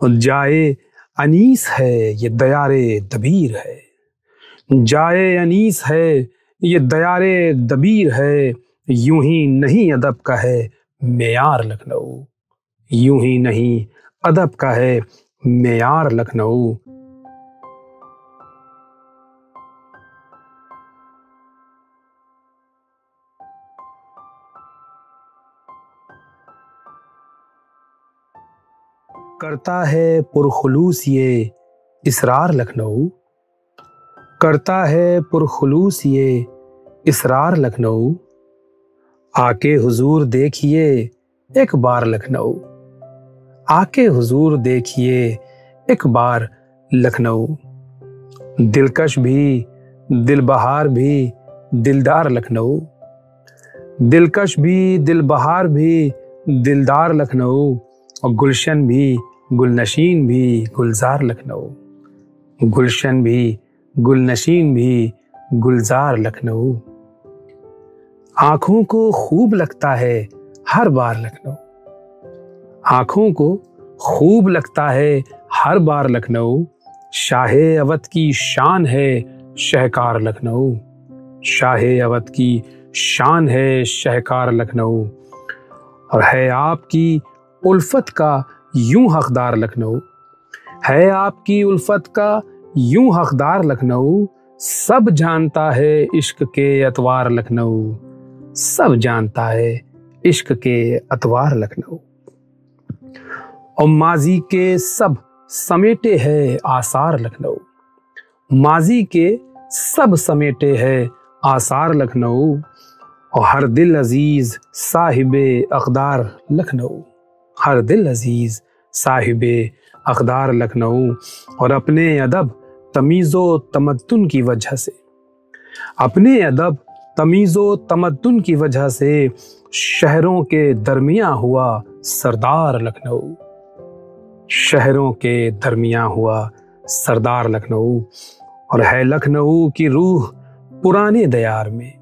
जाए अनीस है ये दयारे दबीर है, जाए अनीस है ये दयारे दबीर है, यूं ही नहीं अदब का है मेयार लखनऊ, यूं ही नहीं अदब का है मेयार लखनऊ। करता है पुरखुलूस ये इसरार लखनऊ, करता है पुरखुलूस ये इसरार लखनऊ, आके हुजूर देखिए एक बार लखनऊ, आके हुजूर देखिए एक बार लखनऊ। दिलकश भी दिलबहार भी दिलदार लखनऊ, दिलकश भी दिलबहार भी दिलदार लखनऊ, और गुलशन भी गुलनशीन भी गुलजार लखनऊ, गुलशन भी गुलनशीन भी गुलजार लखनऊ। आंखों को खूब लगता है हर बार लखनऊ, आंखों को खूब लगता है हर बार लखनऊ, शाहे अवध की शान है शहकार लखनऊ, शाहे अवध की शान है शहकार लखनऊ, और है आपकी उल्फत का यूं हकदार लखनऊ, है आपकी उल्फत का यूं हकदार लखनऊ, सब जानता है इश्क के अतवार लखनऊ, सब जानता है इश्क के अतवार लखनऊ, और माजी के सब समेटे है आसार लखनऊ, माजी के सब समेटे है आसार लखनऊ, और हर दिल अजीज साहिबे अक़दार लखनऊ, हर दिल अजीज साहिबे अक़दार लखनऊ, और अपने अदब तमीज़ो तमद्दुन की वजह से, अपने अदब तमीज़ो तमद्दुन की वजह से शहरों के दरमियाँ हुआ सरदार लखनऊ, शहरों के दरमियाँ हुआ सरदार लखनऊ, और है लखनऊ की रूह पुराने दयार में,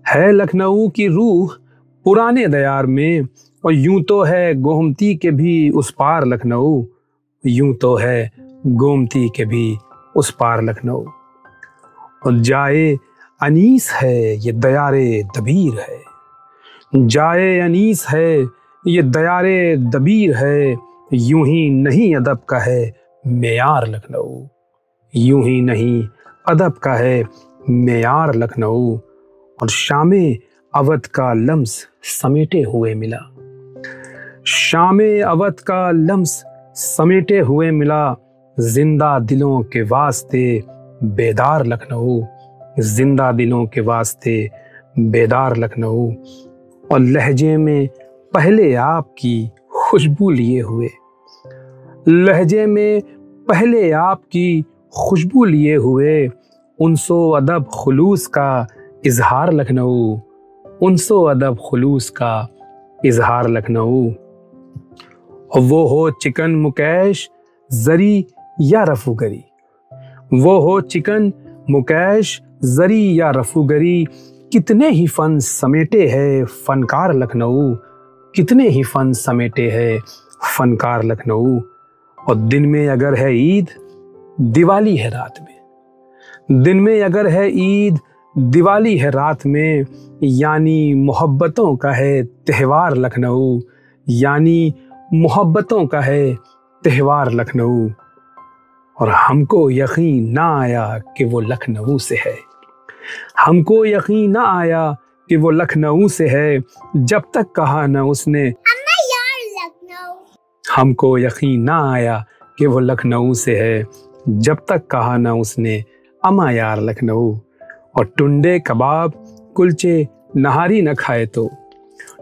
है लखनऊ की रूह पुराने दयार में, और यूं तो है गोमती के भी उस पार लखनऊ, यूं तो है गोमती के भी उस पार लखनऊ। और जाए अनीस है ये दयारे दबीर है, जाए अनीस है ये दयारे दबीर है, यूं ही नहीं अदब का है मेयार लखनऊ, यूं ही नहीं अदब का है मेयार लखनऊ, और शामे अवध का लम्स समेटे हुए मिला, शामे अवध का लम्स समेटे हुए मिला, जिंदा दिलों के वास्ते बेदार लखनऊ, जिंदा दिलों के वास्ते बेदार लखनऊ, और लहजे में पहले आपकी खुशबू लिए हुए, लहजे में पहले आपकी खुशबू लिए हुए, उनसो अदब खुलूस का इजहार लखनऊ, उनसो अदब खुलूस का इजहार लखनऊ, और वो हो चिकन मुकैश जरी या रफूगरी, वो हो चिकन मुकैश जरी या रफूगरी, कितने ही फन समेटे है फनकार लखनऊ, कितने ही फन समेटे है फनकार लखनऊ, और दिन में अगर है ईद दिवाली है रात में, दिन में अगर है ईद दिवाली है रात में, यानी मोहब्बतों का है त्यौहार लखनऊ, यानी मोहब्बतों का है त्यौहार लखनऊ, और हमको यकीन ना आया कि वो लखनऊ से है, हमको यकीन ना आया कि वो लखनऊ से है, जब तक कहा ना उसने अम्मा यार लखनऊ, हमको यकीन ना आया कि वो लखनऊ से है, जब तक कहा ना उसने अम्मा यार लखनऊ, और टुंडे कबाब कुलचे नहारी न खाए तो,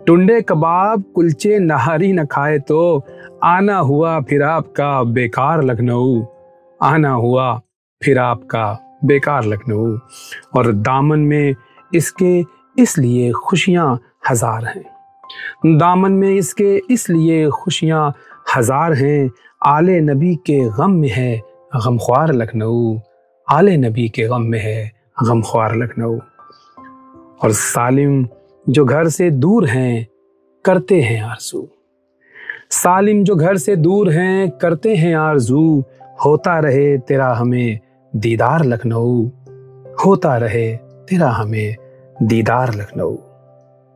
टुंडे कबाब कुलचे नहारी न खाए तो, आना हुआ फिर आपका बेकार लखनऊ, आना हुआ फिर आपका बेकार लखनऊ, और दामन में इसके इसलिए खुशियाँ हजार हैं, दामन में इसके इसलिए खुशियाँ हजार हैं, आले नबी के गम में है गमख्वार लखनऊ, आले नबी के गम में है गमख्वार लखनऊ, और सालिम जो घर से दूर हैं करते हैं आरज़ू, सालिम जो घर से दूर हैं करते हैं आरज़ू, होता रहे तेरा हमें दीदार लखनऊ, होता रहे तेरा हमें दीदार लखनऊ।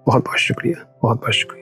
बहुत बहुत शुक्रिया, बहुत बहुत शुक्रिया।